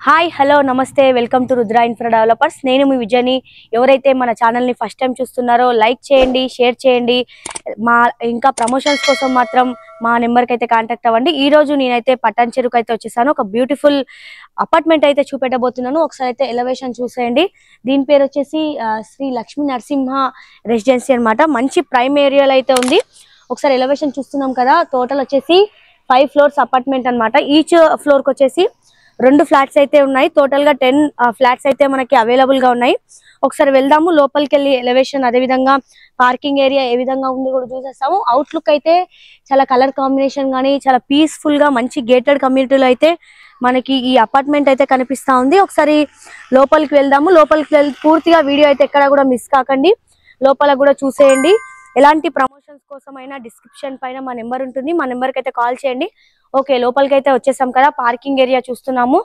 Hi hello నమస్తే welcome to Rudra infra developers. నేను మీ విజయని. ఎవరైతే మన ఛానల్ని ఫస్ట్ టైం చూస్తున్నారో లైక్ చేయండి, షేర్ చేయండి. ఇంకా ప్రమోషన్స్ కోసం మాత్రం మా నెంబర్కి అయితే కాంటాక్ట్ అవ్వండి. ఈ రోజు నేనైతే పటాన్ చెరుకు అయితే వచ్చేసాను. ఒక బ్యూటిఫుల్ అపార్ట్మెంట్ అయితే చూపెట్టబోతున్నాను. ఒకసారి అయితే ఎలివేషన్ చూసేయండి. దీని పేరు వచ్చేసి శ్రీ లక్ష్మీ నరసింహ రెసిడెన్సీ అనమాట. మంచి ప్రైమ్ ఏరియాలో అయితే ఉంది. ఒకసారి ఎలివేషన్ చూస్తున్నాం కదా. టోటల్ వచ్చేసి 5 ఫ్లోర్స్ అపార్ట్మెంట్ అనమాట. ఈచ్ ఫ్లోర్కి వచ్చేసి 2 ఫ్లాట్స్ అయితే ఉన్నాయి. టోటల్ గా 10 ఫ్లాట్స్ అయితే మనకి అవైలబుల్ గా ఉన్నాయి. ఒకసారి వెళ్దాము లోపలికి వెళ్ళి ఎలివేషన్, అదే విధంగా పార్కింగ్ ఏరియా ఏ విధంగా ఉంది కూడా చూసేస్తాము. అవుట్లుక్ అయితే చాలా కలర్ కాంబినేషన్ గానీ చాలా పీస్ఫుల్ గా మంచి గేటెడ్ కమ్యూనిటీలో అయితే మనకి ఈ అపార్ట్మెంట్ అయితే కనిపిస్తా ఉంది. ఒకసారి లోపలికి వెళ్దాము. లోపలికి వెళ్ళి పూర్తిగా వీడియో అయితే ఎక్కడ కూడా మిస్ కాకండి. లోపల కూడా చూసేయండి. ఎలాంటి ప్రమోషన్స్ కోసమైనా డిస్క్రిప్షన్ పైన మా నెంబర్ ఉంటుంది. మా నెంబర్కి అయితే కాల్ చేయండి. ఓకే, లోపలికి అయితే వచ్చేసాం కదా. పార్కింగ్ ఏరియా చూస్తున్నాము.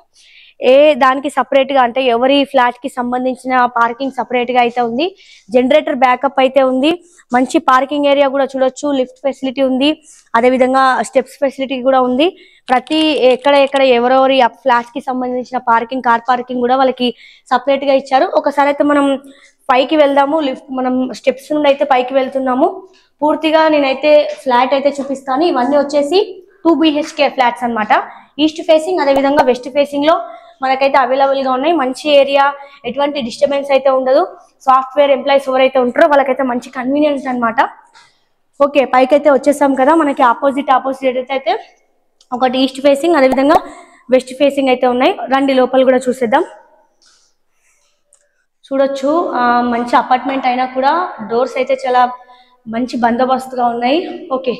దానికి సపరేట్ గా అంటే ఎవరి ఫ్లాట్ కి సంబంధించిన పార్కింగ్ సపరేట్ గా అయితే ఉంది. జనరేటర్ బ్యాకప్ అయితే ఉంది. మంచి పార్కింగ్ ఏరియా కూడా చూడొచ్చు. లిఫ్ట్ ఫెసిలిటీ ఉంది, అదే విధంగా స్టెప్స్ ఫెసిలిటీ కూడా ఉంది. ప్రతి ఎక్కడ ఎవరెవరి ఫ్లాట్ కి సంబంధించిన పార్కింగ్, కార్ పార్కింగ్ కూడా వాళ్ళకి సపరేట్ గా ఇచ్చారు. ఒకసారి అయితే మనం పైకి వెళ్దాము. మనం స్టెప్స్ నుండి అయితే పైకి వెళ్తున్నాము. పూర్తిగా నేనైతే ఫ్లాట్ అయితే చూపిస్తాను. ఇవన్నీ వచ్చేసి 2 BHK ఫ్లాట్స్ అన్నమాట. ఈస్ట్ ఫేసింగ్ అదే విధంగా వెస్ట్ ఫేసింగ్ లో మనకైతే అవైలబుల్ గా ఉన్నాయి. మంచి ఏరియా, ఎటువంటి డిస్టర్బెన్స్ అయితే ఉండదు. సాఫ్ట్వేర్ ఎంప్లాయీస్ ఎవరైతే ఉంటారో వాళ్ళకైతే మంచి కన్వీనియన్స్ అనమాట. ఓకే, పైకి అయితే వచ్చేసాం కదా. మనకి ఆపోజిట్ అయితే ఒకటి ఈస్ట్ ఫేసింగ్ అదే విధంగా వెస్ట్ ఫేసింగ్ అయితే ఉన్నాయి. రండి లోపల కూడా చూసేద్దాం. చూడొచ్చు, మంచి అపార్ట్మెంట్ అయినా కూడా డోర్స్ అయితే చాలా మంచి బందోబస్తుగా ఉన్నాయి. ఓకే,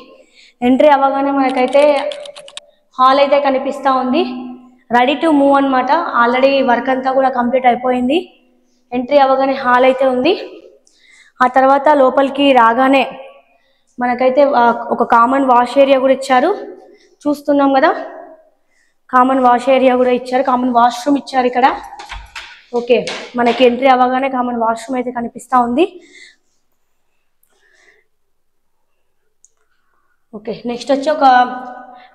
ఎంట్రీ అవ్వగానే మనకైతే హాల్ అయితే కనిపిస్తూ ఉంది. రెడీ టు మూవ్ అనమాట. ఆల్రెడీ వర్క్ అంతా కూడా కంప్లీట్ అయిపోయింది. ఎంట్రీ అవ్వగానే హాల్ అయితే ఉంది. ఆ తర్వాత లోపలికి రాగానే మనకైతే ఒక కామన్ వాష్ ఏరియా కూడా ఇచ్చారు. చూస్తున్నాం కదా, కామన్ వాష్ ఏరియా కూడా ఇచ్చారు. కామన్ వాష్రూమ్ ఇచ్చారు ఇక్కడ. ఓకే, మనకి ఎంట్రీ అవ్వగానే కామన్ వాష్రూమ్ అయితే కనిపిస్తూ ఉంది. ఓకే, నెక్స్ట్ వచ్చి ఒక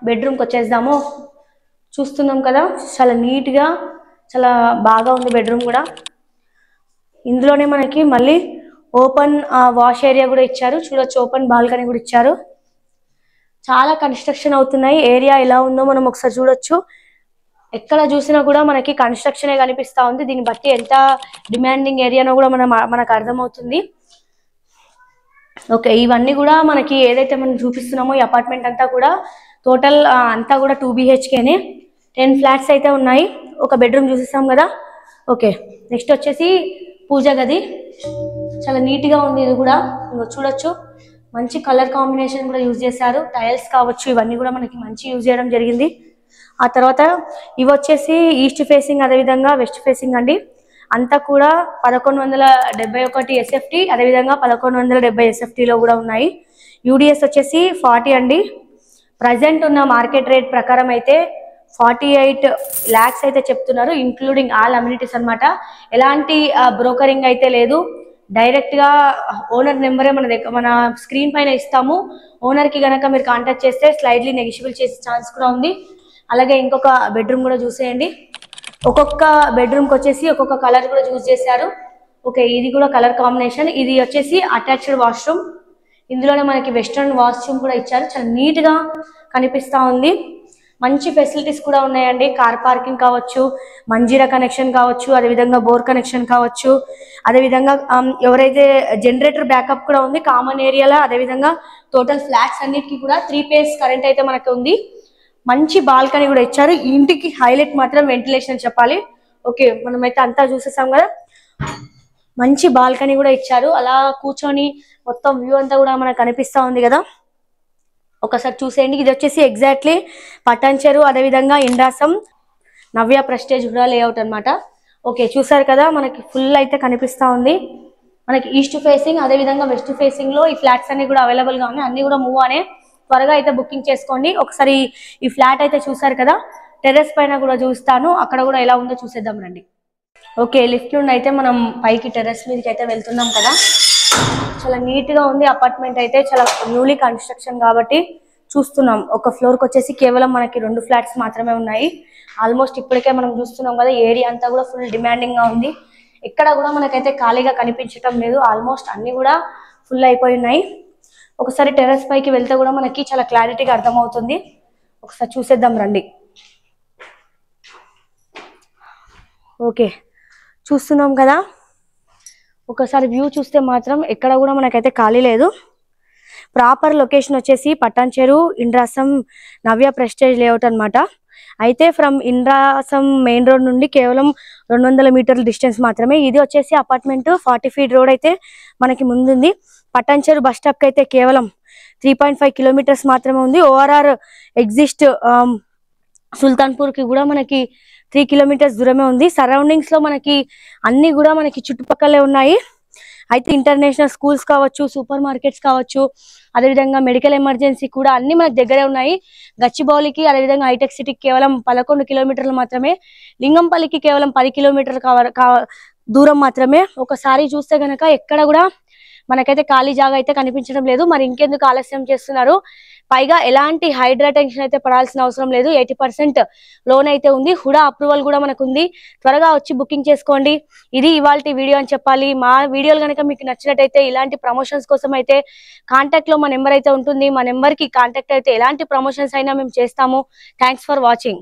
బెడ్రూమ్కి వచ్చేద్దాము. చూస్తున్నాం కదా, చాలా నీట్గా చాలా బాగా ఉంది బెడ్రూమ్ కూడా. ఇందులోనే మనకి మళ్ళీ ఓపెన్ వాష్ ఏరియా కూడా ఇచ్చారు. చూడొచ్చు, ఓపెన్ బాల్కనీ కూడా ఇచ్చారు. చాలా కన్స్ట్రక్షన్ అవుతున్నాయి. ఏరియా ఎలా ఉందో మనం ఒకసారి చూడొచ్చు. ఎక్కడ చూసినా కూడా మనకి కన్స్ట్రక్షనే కనిపిస్తూ ఉంది. దీన్ని బట్టి ఎంత డిమాండింగ్ ఏరియానో కూడా మనకు అర్థమవుతుంది. ఓకే, ఇవన్నీ కూడా మనకి ఏదైతే మనం చూపిస్తున్నామో ఈ అపార్ట్మెంట్ అంతా కూడా టోటల్ అంతా కూడా 2 BHKనే. 10 ఫ్లాట్స్ అయితే ఉన్నాయి. ఒక బెడ్రూమ్ చూపిస్తాం కదా. ఓకే, నెక్స్ట్ వచ్చేసి పూజ గది. చాలా నీట్గా ఉంది ఇది కూడా. చూడొచ్చు, మంచి కలర్ కాంబినేషన్ కూడా యూజ్ చేశారు. టైల్స్ కావచ్చు, ఇవన్నీ కూడా మనకి మంచి యూజ్ చేయడం జరిగింది. ఆ తర్వాత ఇవి వచ్చేసి ఈస్ట్ ఫేసింగ్ అదేవిధంగా వెస్ట్ ఫేసింగ్ అండి. అంతా కూడా 1171 SFT అదేవిధంగా 1170 SFTలో కూడా ఉన్నాయి. UDS వచ్చేసి 40 అండి. ప్రజెంట్ ఉన్న మార్కెట్ రేట్ ప్రకారం అయితే 48 lakhs అయితే చెప్తున్నారు, ఇంక్లూడింగ్ ఆల్ అమ్యూనిటీస్ అనమాట. ఎలాంటి బ్రోకరింగ్ అయితే లేదు. డైరెక్ట్గా ఓనర్ నెంబరే మన స్క్రీన్ పైన ఇస్తాము. ఓనర్కి కనుక మీరు కాంటాక్ట్ చేస్తే స్లైడ్లీ నెగిషియబుల్ చేసే ఛాన్స్ కూడా ఉంది. అలాగే ఇంకొక బెడ్రూమ్ కూడా చూసేయండి. ఒక్కొక్క బెడ్రూమ్కి వచ్చేసి ఒక్కొక్క కలర్ కూడా యూజ్ చేశారు. ఓకే, ఇది కూడా కలర్ కాంబినేషన్. ఇది వచ్చేసి అటాచ్డ్ వాష్రూమ్. ఇందులోనే మనకి వెస్ట్రన్ వాష్రూమ్ కూడా ఇచ్చారు. చాలా నీట్గా కనిపిస్తూ ఉంది. మంచి ఫెసిలిటీస్ కూడా ఉన్నాయండి. కార్ పార్కింగ్ కావచ్చు, మంజీరా కనెక్షన్ కావచ్చు, అదేవిధంగా బోర్ కనెక్షన్ కావచ్చు, అదేవిధంగా ఎవరైతే జనరేటర్ బ్యాకప్ కూడా ఉంది కామన్ ఏరియాలో. అదేవిధంగా టోటల్ ఫ్లాట్స్ అన్నిటికీ కూడా 3 phase కరెంట్ అయితే మనకు ఉంది. మంచి బాల్కనీ కూడా ఇచ్చారు. ఇంటికి హైలైట్ మాత్రం వెంటిలేషన్ చెప్పాలి. ఓకే, మనమైతే అంతా చూసేసాం కదా. మంచి బాల్కనీ కూడా ఇచ్చారు. అలా కూర్చొని మొత్తం వ్యూ అంతా కూడా మనకు కనిపిస్తూ ఉంది కదా. ఒకసారి చూసేయండి. ఇది వచ్చేసి ఎగ్జాక్ట్లీ పటాన్ చెరు అదేవిధంగా ఇండాసం నవ్య ప్రెస్టేజ్ కూడా లేఅవుట్ అనమాట. ఓకే, చూసారు కదా, మనకి ఫుల్ అయితే కనిపిస్తూ ఉంది. మనకి ఈస్ట్ ఫేసింగ్ అదేవిధంగా వెస్ట్ ఫేసింగ్లో ఈ ఫ్లాట్స్ అన్ని కూడా అవైలబుల్గా ఉన్నాయి. అన్ని కూడా మూవ్ అనే త్వరగా అయితే బుకింగ్ చేసుకోండి. ఒకసారి ఈ ఫ్లాట్ అయితే చూసారు కదా, టెర్రస్ పైన కూడా చూస్తాను, అక్కడ కూడా ఎలా ఉందో చూసేద్దాం రండి. ఓకే, లిఫ్ట్ నుండి అయితే మనం పైకి టెర్రస్ మీదకి అయితే వెళ్తున్నాం కదా. చాలా నీట్గా ఉంది అపార్ట్మెంట్ అయితే. చాలా న్యూలీ కన్స్ట్రక్షన్ కాబట్టి చూస్తున్నాం. ఒక ఫ్లోర్కి వచ్చేసి కేవలం మనకి 2 ఫ్లాట్స్ మాత్రమే ఉన్నాయి. ఆల్మోస్ట్ ఇప్పటికే మనం చూస్తున్నాం కదా, ఏరియా అంతా కూడా ఫుల్ డిమాండింగ్ గా ఉంది. ఎక్కడ కూడా మనకైతే ఖాళీగా కనిపించటం లేదు. ఆల్మోస్ట్ అన్ని కూడా ఫుల్ అయిపోయి ఉన్నాయి. ఒకసారి టెర్రస్ పైకి వెళ్తే కూడా మనకి చాలా క్లారిటీగా అర్థమవుతుంది. ఒకసారి చూసేద్దాం రండి. ఓకే, చూస్తున్నాం కదా, ఒకసారి వ్యూ చూస్తే మాత్రం ఎక్కడ కూడా మనకైతే ఖాళీ లేదు. ప్రాపర్ లొకేషన్ వచ్చేసి పటాన్చెరు ఇంద్రాసం నవ్య ప్రెస్టేజ్ లేఅవుట్ అనమాట. అయితే ఫ్రమ్ ఇంద్రాసం మెయిన్ రోడ్ నుండి కేవలం 200 మీటర్ల డిస్టెన్స్ మాత్రమే. ఇది వచ్చేసి అపార్ట్మెంట్ 40 ఫీట్ రోడ్ అయితే మనకి ముందుంది. పటాన్చెరు బస్ స్టాప్కి అయితే కేవలం 3.5 కిలోమీటర్స్ మాత్రమే ఉంది. ఓఆర్ఆర్ ఎగ్జిస్ట్ సుల్తాన్పూర్కి కూడా మనకి 3 కిలోమీటర్స్ దూరమే ఉంది. సరౌండింగ్స్ లో మనకి అన్ని కూడా మనకి చుట్టుపక్కలే ఉన్నాయి. అయితే ఇంటర్నేషనల్ స్కూల్స్ కావచ్చు, సూపర్ మార్కెట్స్ కావచ్చు, అదేవిధంగా మెడికల్ ఎమర్జెన్సీ కూడా అన్ని మనకి దగ్గరే ఉన్నాయి. గచ్చిబౌలికి అదేవిధంగా హైటెక్ సిటీకి కేవలం 11 కిలోమీటర్లు మాత్రమే, లింగంపల్లికి కేవలం 10 కిలోమీటర్ల దూరం మాత్రమే. ఒకసారి చూస్తే గనక ఎక్కడ కూడా మనకైతే ఖాళీ జాగా అయితే కనిపించడం లేదు. మరి ఇంకెందుకు ఆలస్యం చేస్తున్నారు? పైగా ఎలాంటి హైడ్రా టెన్షన్ అయితే పడాల్సిన అవసరం లేదు. 80% లోన్ అయితే ఉంది. హుడా అప్రూవల్ కూడా మనకు ఉంది. త్వరగా వచ్చి బుకింగ్ చేసుకోండి. ఇది ఇవాల్టి వీడియో అని చెప్పాలి. మా వీడియోలు కనుక మీకు నచ్చినట్టయితే ఇలాంటి ప్రమోషన్స్ కోసం అయితే కాంటాక్ట్ లో మా నెంబర్ అయితే ఉంటుంది. మా నెంబర్ కి కాంటాక్ట్ అయితే ఎలాంటి ప్రమోషన్స్ అయినా మేము చేస్తాము. Thanks for watching.